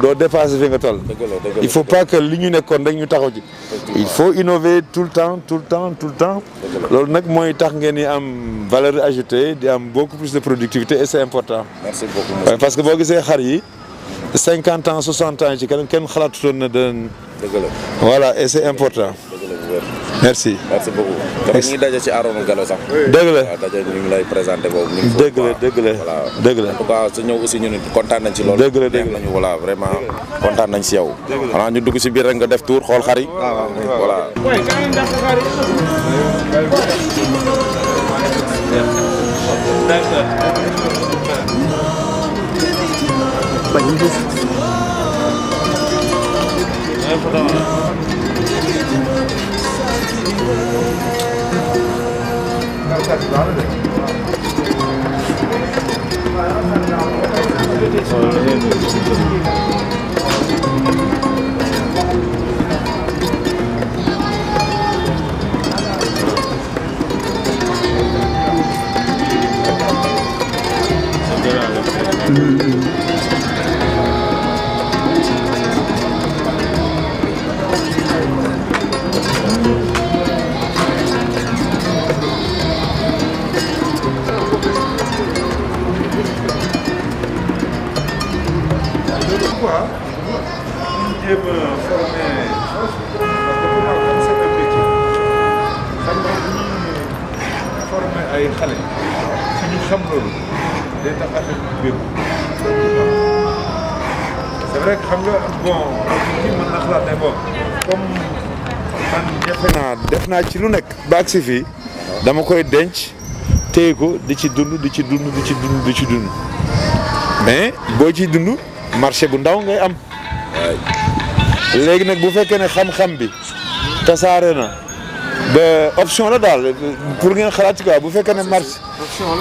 doo dépasser fi nga toll. Il faut pas que li ñu nekkoon rek ñu taxaw ci. Il faut innover tout le temps. loolu nag mooy tax ngeen di am valeur ajoutée di am beaucoup plus de productivité et c'est important. Merci beaucoup. Parce que boo gisee xar yi 50 ans 60 ans ci kanam kenn xalaatutoon na dën. Voilà et c'est important. Merci beaucoup. ñu ngi daje ci Arona Gallo sax. dëgg la waaw daje ñu ngi lay présenté boobu. dëgg la en tout cas sa ñëw aussi ñun kontaan nañ ci loolu. dëgg la nañu voilà vraiment kontaan nañ ci yow. xanaa ñu dugg ci biir rek nga def tour xool xar yi. voilà. ay xale suñu xam loolu day tax affaire bi wér. C'est vrai que xam nga bon kii mën na xalaat ne bon comme man def naa ci lu nekk ba agsi fii dama koy denc téye ko di ci dund mais boo ciy dund marché bu ndaw ngay am. léegi nag bu fekkee ne xam-xam bi tasaare na ba option la daal pour ngeen xalaat quoi bu fekkee ne marché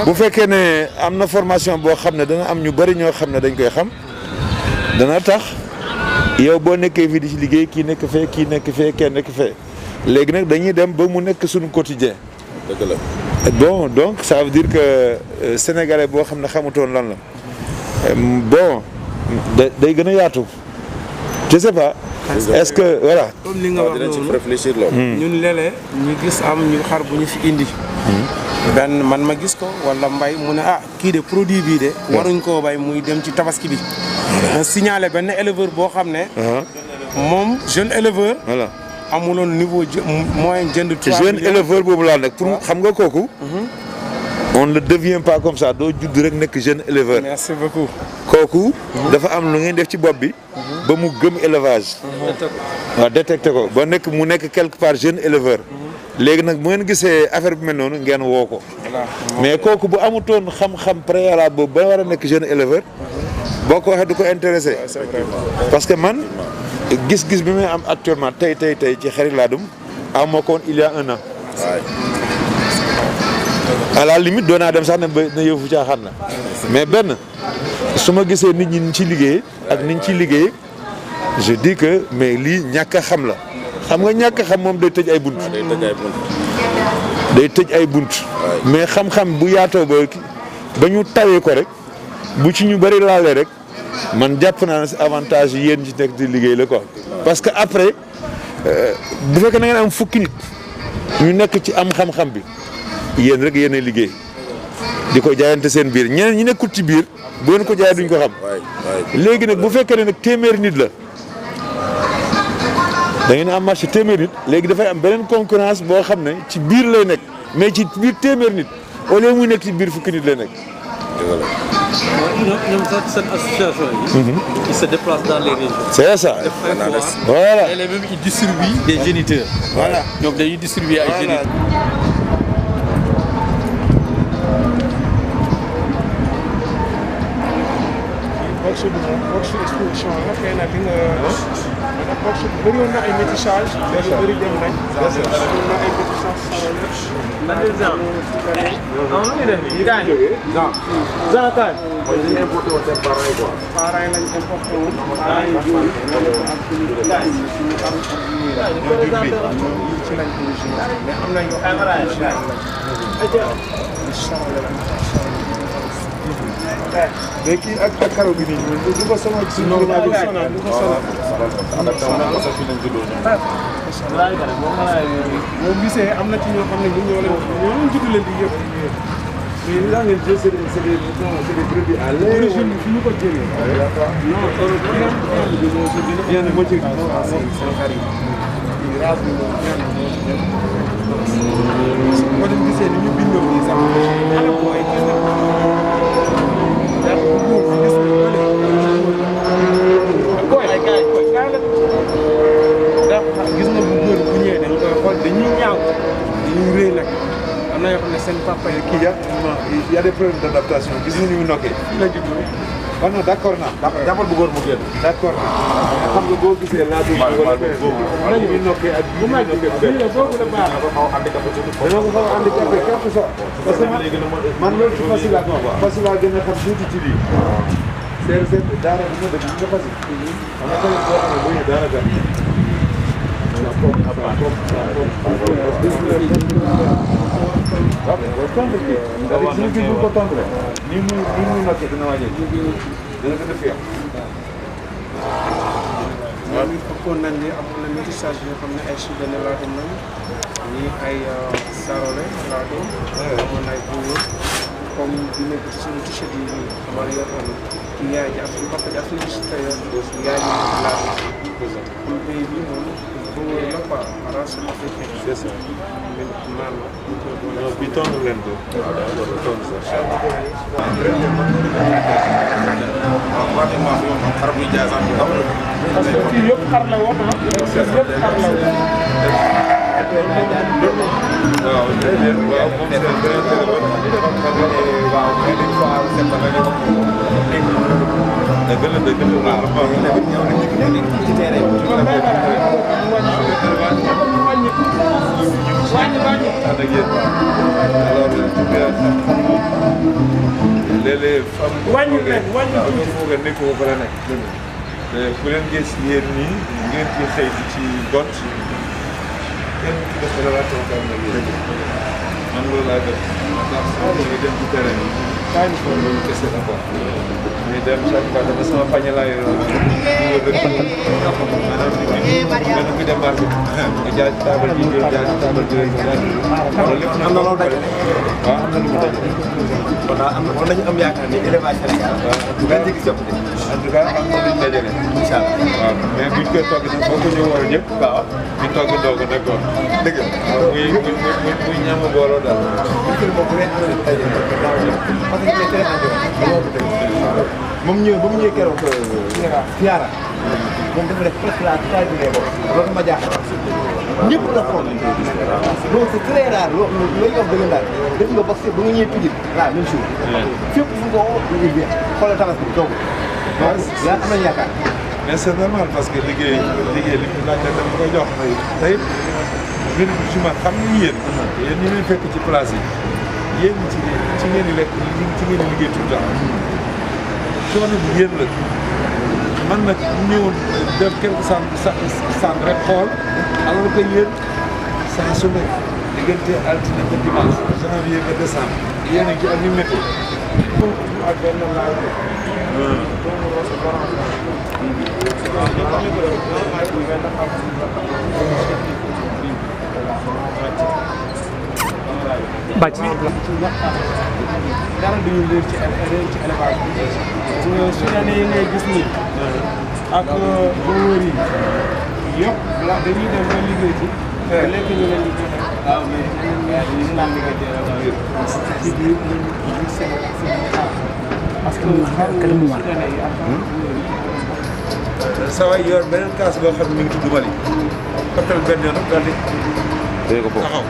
bu fekkee ne am na formation boo xam ne dana am ñu bari ñoo xam ne dañ koy xam dana tax yow boo nekkee fii di ci liggéey kii nekk fee kii nekk fee kenn nekk fee léegi nag dañuy dem ba mu nekk suñu quotidien. dëgg la. Bon donc ça veut dire que sénégalais boo xam ne xamutoon lan la bon day gën a yaatu je sais pas. est-ce que voilà. comme li nga wax noonu réfléchir loolu. ñun léeg-léeg ñu gis am ñu xar bu ñu fi indi. benn man ma gis ko wala mbay mu ne kii de produit bii de. waruñ koo bay muy dem ci tabaski bi. ma signalé benn éleveur boo xam ne. moom jeune éleveur. voilà amuloon niveau moyen jënd. ci jeune éleveur boobu laa nekk pour xam nga kooku. on ne devient pas comme ça doo judd rek nekk jeune éleveur. merci beaucoup. kooku. dafa am lu ngeen def ci bopp bi. ba mu gëm élevage. waaw détecté ko ba nekk mu nekk quelque part jeune éleveur. léegi nag bu ngeen gisee affaire bi mel noonu ngeen woo ko. mais kooku bu amutoon xam-xam préalable boobu ba war a nekk jeune éleveur. boo ko waxee du ko intéressé. parce que man gis-gis bi may am actuellement tey ci Xari Ladoum amoo ko woon il y a un an. à la limite doon naa dem sax ne yëfu caaxaan la mais benn su ma gisee nit ñi ñu ci liggéey ak ni ñu ciy liggéey je dis que mais lii ñàkk a xam la xam nga ñàkk a xam moom day tëj ay bunt. day tëj ay bunt. mais xam-xam bu yaatoo ba ñu tawee ko rek bu ci ñu bëri laalee rek man jàpp naa ne si avantage yi yéen ci nekk di liggéey la quoi. parce que après bu fekkee na ngeen am fukki nit ñu nekk ci am xam-xam bi. yéen rek yéen a liggéey di ko jaayante seen biir ñeneen ñi nekkul ci biir bu ngeen ko jaayee duñ ko xam. léegi nag bu fekkee ne nag téeméeri nit la da ngeen am marché téeméeri nit léegi dafay am beneen concurrence boo xam ne ci biir lay nekk mais ci biir téeméeri nit au lieu muy nekk ci biir fukki nit lay nekk. ñoom seen association yi. ils se déplacent dans les régions. c'est ça. voilà et même ils distribuent des géniteurs. voilà ñoom dañuy distribuer ay géniteurs. marché bi moom boxe exposition la xëy na di nga boxe bëri woon na ay métissage yu bëri dem nañ bëri na ay métissage pareil lañ importé woon pareil yooyu ak suñu ci lañ origine mais am na yoo xam ne original mais kii ak karo bi nii du ko sonal ci normal bi du ko sonal boo gisee am na ci ñoo xam ne ñu ñoo leen judd leen di yëpp mais li nga jël c'est des produits à l'air origine fi ñu ko jëlee non bien moo ci race bi moom boo leen gisee ni ñu bindoo nii sax ana booy gis nga gis nga bu góor bu ñëwee dañ koy xool dañuy ñaaw dañuy rëy nag am na yoo xam ne seen papa yi kii y a des problèmes d'adaptation gis nga ni mu nokkee fii la juddoo oh non d'accord naa jàppal bu góor mu génn. d'accord naa xam nga boo gisee laa dugg wala beneen bi nokkee ak bu mag bi la boobu la baax dafa xaw a handicapé dana ko xaw a handicapé quelque sorte parce que man loolu ci facile ak facile a gën a xam tuuti ci lii c'est daara bi nga dëkk nga facile xam nga tamit boo xam ne bu ñu daara gan ni mu nokkee dina wàññeeku dina gën a féex waaw ñu fekkoon nañ ne amoon na métissage yoo xam ne ay Soudanais laa doon nañ ñii ay Sarolais laa doon amoon ay Bouyo comme di nekk ci suñu t-shirt yi nii xamal yoo xam ne ki yaay ji Afrique papa ji Afrique si tey yaay ji laa doon pays bi moom Bouyo la quoi race africaine c'est ça naan la non bi tontu leen ko tontu sax parce que fii yëpp xar la woon ah yëpp xar la woon waaw déedéet waaw moom c'est très waaw mais des fois c'est pas nga dëgg la dëgg la waaw léeg-léeg femme wàññi leen wàññi moo nga nekk fa la nekk ku leen gis yéen nii ngeen ci xëy ci gont kenn ki def relation am na yéen man loolu laa def ndax ñu dem ci terrain bi kaani ko loolu kese la quoi mais dem chaque fois dama sama pañe laa yoroon maanaam nit ñi dem marché nga jaay ci taabal ji jaay ci taabal ji loolu lépp am na loolu dajale. waaw am na lu mu dajale kon daal am na kon nañu am yaakaar ni élevage Sénégal. du benn jéggi sopp de. en tout cas am na luñ dajale incha allah. waaw mais buñ koy togg nag boo ko ñu war ñëpp waaw. ñu togg ndoog nag quoi dëgg la. waaw muy ñam booloo daal moom bu nekk na tey parce que ñu très endurant. moom ñëw ba mu ñëwee keroog Fiara moom dafa def presque la taille du Léego loolu ma jaaxal ñëpp la xool donc c'est très rare looy wax dëgg daal def nga boxe ba nga ñëwee Pikine la même chose fépp fu nga ko ñu bien xoolal tabaski bi toog donc yaa am nañu yaakaar mais c'est normal parce que liggéey li ñu laaj rek dama koy jox tey ñun ci man xam nga yéen ñu leen fekk ci place yi yéen ci ngeen di lekk ci ngeen di liggéey tout le temps coono bi yéen la man nag ñëwoon def quelque sant rek xool alors que yéen saa su nekk diggante altine ba dimanche janvier ba décembre yéen a ngi ak ni météo ak benn laaj bàcc dara duñu leer ci élevage bi Soudanais yi ngay gis nii ak boobu yi yëpp la dañuy dem ba liggéey ci lekk ñu leen di joxe waaw mais ñu naan liggéey ci biir ñu seen parce que xaru Soudanais yi ak sa waay yor beneen kaas boo xam ne mi ngi tudd Mali xottal benn yoon daal di taxaw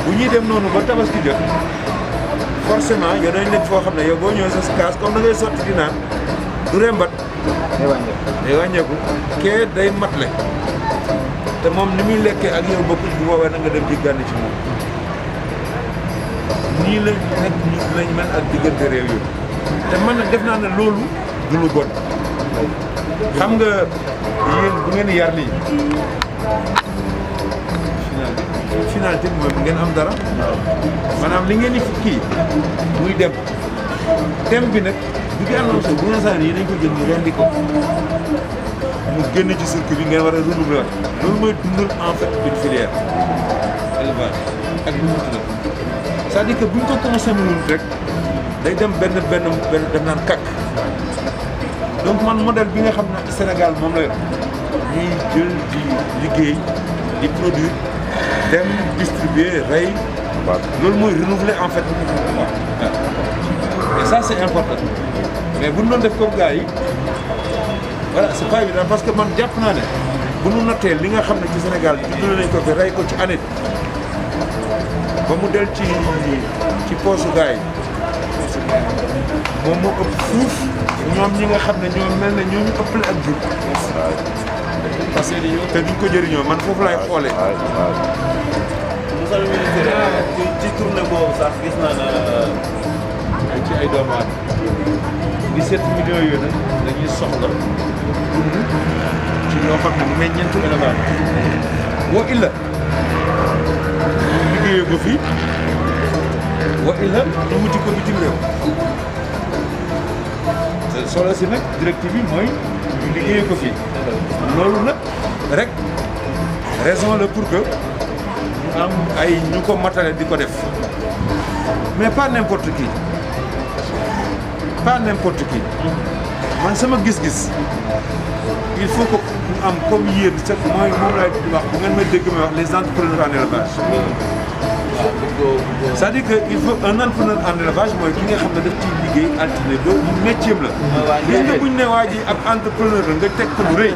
bu ñuy dem noonu ba tabaski jot forcément yow dañ nekk foo xam ne yow boo ñëwee sa kaas comme da ngay sotti di naan du rembat day wàññeeku kee day matle te moom ni muy lekkee ak yow bokkul bu boobaa na nga dem di gànn ci moom nii la nekk ñu lañ mel ak diggante réew yi te man nag def naa ne loolu du lu bon xam nga yéen bu ngeen yar lii finalité bi mooy ngeen am dara maanaam li ngeen di kii muy dem thème bi nag bu ñu annoncé bu ngeen saan yi dañ ko jël ñu rendi ko mu génn ci circuit bi ngeen war a renouveler loolu mooy dundal en fait une filière élevage ak bu mu tudd c'est-à-dire que bu ñu ko consommé wul rek day dem benn dem naan kakk donc man modèle bi nga xam ne Sénégal moom la yor ñuy jël di liggéey di produire dem distribuer rey loolu mooy renouveler en fait waaw et ça c'est important mais bu ñu doon def comme gars yi voilà c'est pas évident parce que man jàpp naa ne bu ñu nattee li nga xam ne ci Sénégal dund nañ ko fi rey ko ci année ba mu del ci poosu gars yi moom moo ëpp fuuf ñoom ñi nga xam ne ñoo mel ne ñoo ñu ëppale ak jur parce que te duñ ko jëriñoo man foofu laay xoolee. monsieur le ministre ci tournée boobu sax gis naa ne ci ay doomu aadama 17 millions yooyu nag dañuy soxla ci ñoo xam ne meññeentu élevage wa illa ñu liggéeyee ko fii wa illa ñu wuti ko bitim réew solo si nag directive bi mooy ñu liggéeyee ko fii loolu nag rek raison la pour que ñu am ay ñu ko matale di ko def mais pas n'importe qui man sama gis-gis il faut que ñu am comme yéen sax mooy moom laay wax bu ngeen may dégg may wax les entrepreneurs en élevage c'est-à-dire que il faut un entrepreneur en élevage mooy ki nga xam ne daf ciy liggéey altine ba mu métier la gis nga buñ ne waa ji ab entrepreneur la nga teg ko lu rëy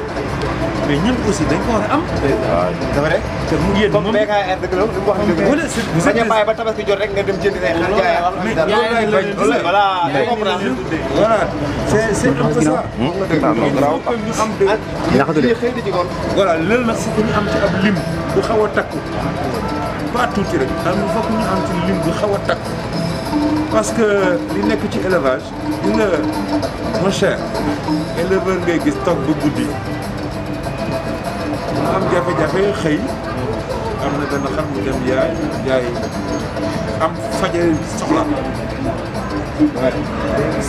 mais ñun aussi dañ ko war a am. c'est vrai. te mu yéen moom comme BKR dëgg la li mu wax dëgg la. wala c'est bañ a bàyyi ba tabaski jot rek nga dem jëndi say xar jaay wax. mais loolu laay laaj voilà voilà c'est un peu ça. il faut que ñu am de. xëy di ci kon. voilà loolu nag faut que ñu am ci ab lim bu xaw a takku pas tuuti rek daal il faut que ñu am ci lim bu xaw a takku parce que li nekk ci élevage gis nga mon cher éleveur ngay gis toog ba guddi. mu am jafe-jafe xëy am na benn xam mu dem jaay am faje soxla waaye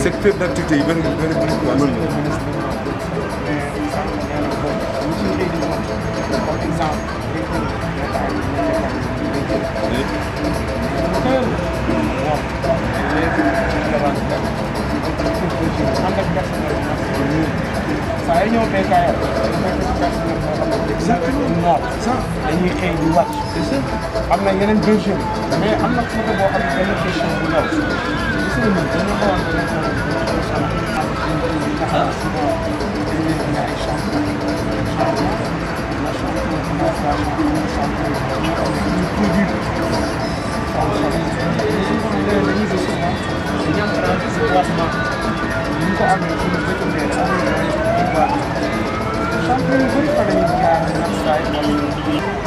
secteur d'activité yi bëri quoi. saa yi ñëw BKR exactement dañuy xëy di wàcc am na yeneen deuxième mais am na photo boo xam ne benn question bu ndaw gis nga ñun dañu xawante ne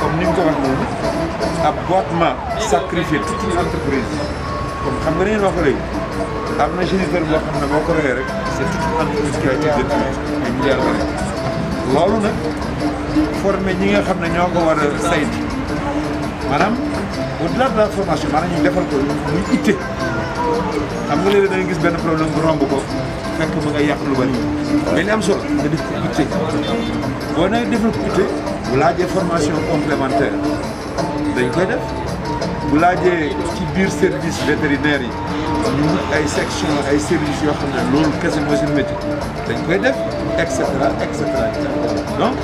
comme ni nga ko wax noonu ab boitement sacrifié toute une entreprise comme xam nga ni ngeen wax ko léegi am na géniteur boo xam ne boo ko reyee rek c'est toute une entreprise qui a été détruite ay milliards la rek loolu nag formé ñi nga xam ne ñoo ko war a saytu maanaam au-delà de la formation maanaam ñu defal ko muy itte xam nga léegi da nga gis benn problème bu romb ko fekk mu nga yàq lu bari mais li am solo nga def ko itte boo nee defal ko itte bu laajee formation complémentaire dañ koy def bu laajee ci biir service vétérinaire yi ñu wut ay section ay services yoo xam ne loolu kese mooy seen métier dañ koy def et cetera et cetera donc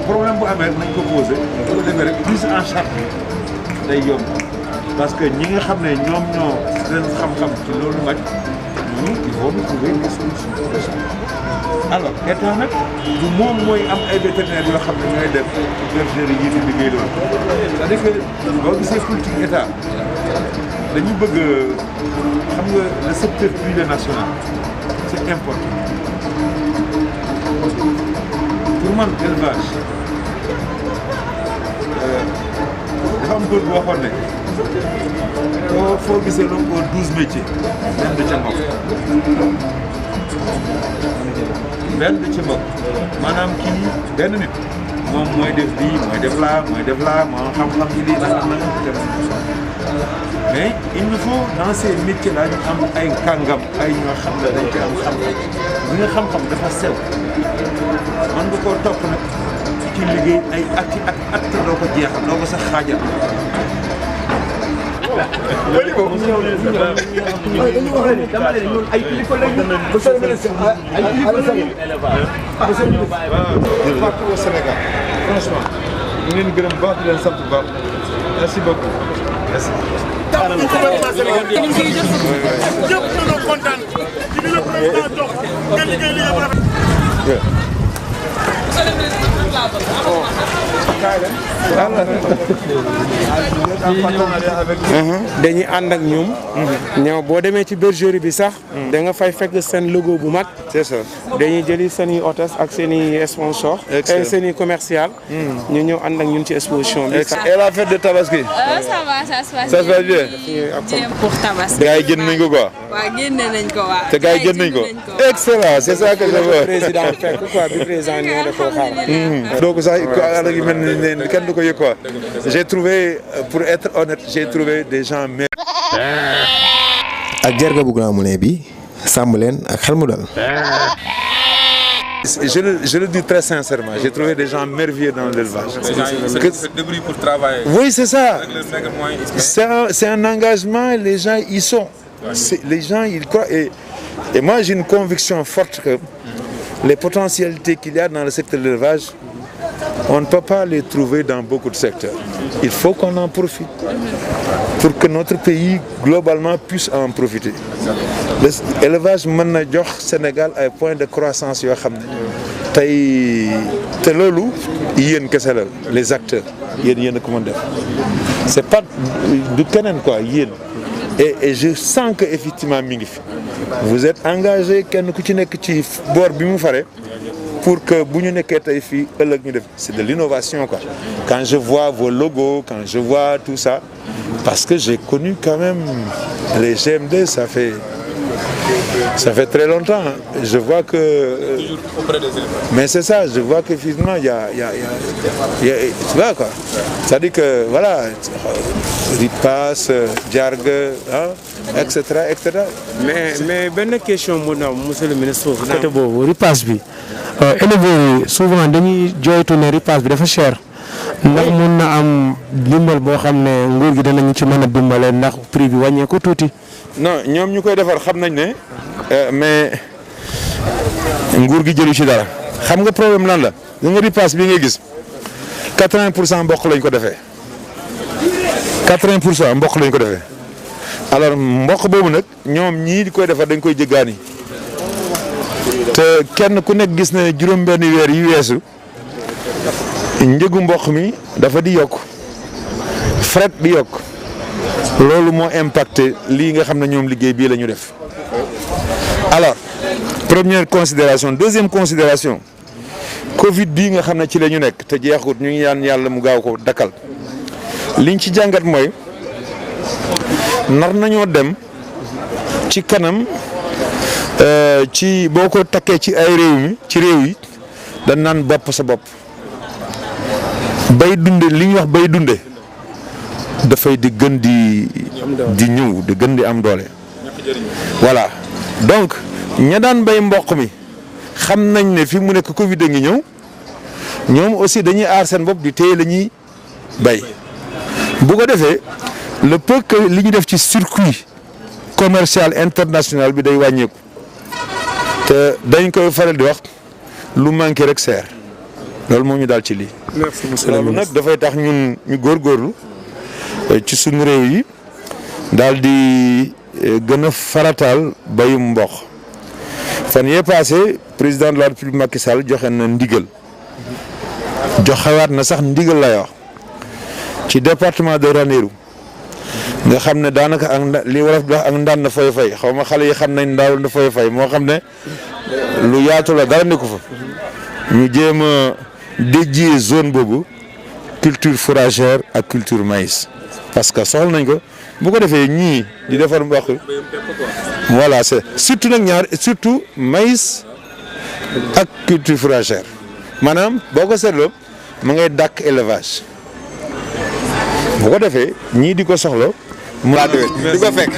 problème bu amee nañ ko posé bu ko defee rek prise en charge day yomb parce que ñi nga xam ne ñoom ñoo leen xam-xam ci loolu maj ñu il faut nous trouver des solutions pour ça alors état nag du moom mooy am ay vétérinaires yoo xam ne ñooy dem ci bergerie yi di liggéey loolu c'est-à-dire que boo gisee politique état dañu bëgg xam nga le secteur privé national c'est important pour man élevage dafa am góor bu waxoon ne foo gisee lu ko 12 métiers benn du ca mbokk maanaam kii benn nit moom mooy def lii mooy def laa moo xam-xam ci lii nangam mais il nous faut dans ces métiers là ñu am ay kàngam ay ñoo xam ne dañ koy am xam-xam bi nga xam-xam dafa sew man nga koo topp nag ci liggéey ay at doo ko jeexal doo ko sax xaajal. dama leen ñun ay kilifa lañu monsieur le ministre ay kilifa lañu monsieur le ministre partout au Sénégal franchement ñu leen gërëm baax di leen sant bu baax merci beaucoup merci. ñëpp dañoo kontaan ci li la président jox nga liggéey liggéey bu rafet. dañuy ànd ak ñoom. ñëw boo demee ci bergerie bi sax. da nga fay fekk seen logo bu mag. c'est ça. dañuy jëli seen i hôtesse ak seen i sponsor. et seen i commercial. ñu ñëw ànd ak ñun ci exposition bi. et la fête de Tabaski. ça va ça se passe. Ça se passe bien. Pour Tabaski. gars yi jënd nañ ko quoi. waaw génne nañ ko waaw. te gars yi jënd nañ ko. excellent c'est ça que je veux. président fekk quoi bi président ñëw da koo xaar. donc sax àll gi mel ni kenn du ko yëg quoi. j'ai trouvé pour être honnête j'ai trouvé des gens ak jarga bu Grand Moulin bi sàmm leen ak xel mu dal. Je le dis très sincèrement, j'ai trouvé des gens merveilleux dans l'élevage. Ils se débrouillent pour travailler. Oui, c'est ça. Avec le maigre moyen, C'est un engagement, les gens y sont. Les gens, ils croient. Et moi, j'ai une conviction forte que les potentialités qu'il y a dans le secteur de l'élevage, on ne peut pas les trouver dans beaucoup de secteurs. Il faut qu'on en profite pour que notre pays, globalement, puisse en profiter. L'élevage mën na jox Sénégal ay points de croissance yoo xam ne tey te loolu yéen kese la les acteurs yéen a ko mën def c'est pas du keneen quoi yéen et je sens que effectivement mi ngi fi vous êtes engagés kenn ku ci nekk ci boor bi mu fare pour que bu ñu nekkee tey fii ëllëg ñu def c'est de l'innovation quoi. Quand je vois vos logos, quand je vois tout ça, parce que j'ai connu quand même les GMD, ça fait très longtemps. Hein. Je vois que toujours auprès des éleveurs. mais c'est ça, je vois que finalement il y a tu vois quoi. C'est-à-dire que voilà, ripaas, jargue, hein, etc. mais benn question mu ndaw monsieur le ministre. côté boobu ripaas bi éleveurs yi souvent dañuy jooytu ne ripaas bi dafa cher. ndax mun na am dimbal boo xam ne nguur gi danañu ci mën a dimbale ndax prix bi wàññeeku tuuti. non ñoom ñu koy defar xam nañ ne mais nguur gi jëlu ci dara xam nga problème lan la li nga ripaas bi ngay gis 80% mboq lañ ko defee 80% mboq lañ ko defee alors mboq boobu nag ñoom ñii di koy defar dañ koy jéggaani te kenn ku nekk gis na juróom-benn weer yi weesu njëgu mboq mi dafa di yokk fret di yokk loolu moo impacté lii nga xam ne ñoom liggéey bii la ñu def alors première considération deuxième considération Covid bii nga xam ne ci la ñu nekk te jeexut ñu ngi ñaan yàlla mu gaaw ko dakkal liñ ci jàngat mooy nar nañoo dem ci kanam ci boo ko takkee ci ay réew yi dañ naan bopp sa bopp bay dunde li ñuy wax bay dunde dafay di gën di ñëw di gën di am doole voilà donc ña daan bay mboq mi xam nañ ne fi mu nekk Covid a ngi ñëw ñoom aussi dañuy aar seen bopp di téye la ñuy bay bu ko defee le peu que li ñu def ci circuit commercial international bi day wàññeeku te dañ koy faral di wax lu manqué rek seer loolu moo ñu daal ci lii. merci monsieur le loolu ministre. nag dafay tax ñun ñu góorgóorlu ci suñu réew yi daal di gën a farataal bayum mboq fan yee passé président de la République Macky Sall joxe na ndigal joxewaat na sax ndigal lay wax ci département de Ranérou nga xam ne daanaka ak li wolof di wax ak ndaan na fay fay xaw ma xale yi xam nañ ndaaw na fay fay moo xam ne lu yaatu la dara nekku fa ñu jéem a dédier zone boobu culture fourragère ak culture maïs parce que soxla nañ ko bu ko defee ñii di defar mboq voilà c'est surtout nag surtout maïs ak culture fourragère maanaam boo ko seetloo ma ngay dàkk élevage bu ko defee ñii di ko soxla mu laa déwén di ko fekk.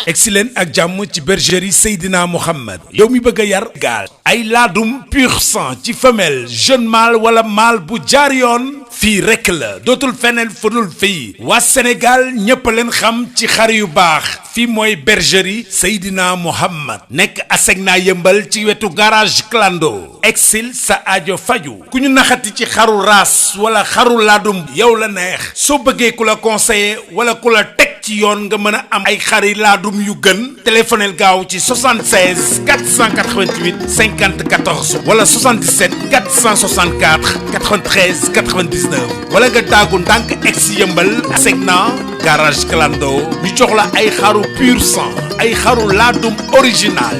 excellent ak jàmm ci bergerie Seydina Mohamed yow mi bëgg a yar gaal ay laadum pur sang ci femelle jeune mâle wala mâle bu jaar yoon fii rekk la dootul feneen fudul fii waa Sénégal ñëpp leen xam ci xar yu baax fii mooy bergerie Seydina Mohamed nekk Asegna yëmbal ci wetu garage Clando exil sa aajo faju ku ñu naxati ci xaru raas wala xaru laadum yow la neex soo bëggee ku la conseiller wala ku la teg ci yoon nga mën a am ay xari laadum yu gën téléphonel gaaw ci 76 488 50 14 wala 77 464 93 99 wala nga daagu ndànk ex yëmbal Asegna garage Clando ñu jox la ay xaru pur sang ay xaru laadum original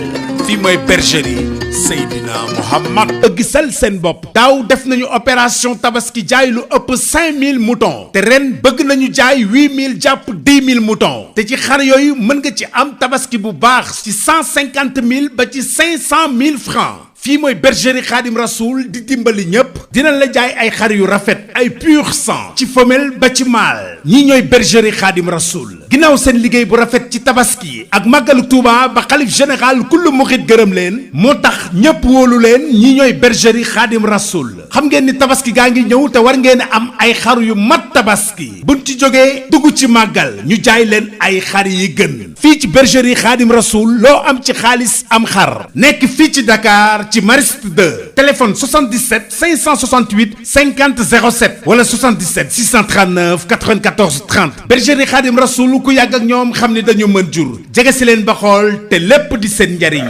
fii mooy bergerie Seydina Mohamed. gisal seen bopp daaw def nañu opération tabaski jaay lu ëpp 5000 moutons te ren bëgg nañu jaay 8000 jàpp 10 000 moutons te ci xar yooyu mën nga ci am tabaski bu baax ci 150 000 ba ci 500 000 francs. fii mooy bergerie Khadim Rasoul di dimbali ñëpp dinañ la jaay ay xar yu rafet ay pur sang ci femelle ba ci mâle ñii ñooy bergerie Khadim Rasoul ginnaaw seen liggéey bu rafet ci tabaski ak màggalu Touba ba xalif général kullu muxit gërëm leen moo tax ñëpp wóolu leen ñii ñooy bergerie Khadim Rasoul xam ngeen ni tabaski gaa ngi ñëw te war ngeen am ay xar yu mat tabaski buñ ci jógee dugg ci màggal ñu jaay leen ay xar yi gën fii ci bergerie Khadim Rasoul loo am ci xaalis am xar nekk fii ci Dakar ci Mariste 2 téléphone 77 568 50 07 wala 77 639 94 30 bergerie Khadim Rasoul ku yàgg ak ñoom xam ni dañu mën jur jege si leen ba xool te lépp di seen njariñ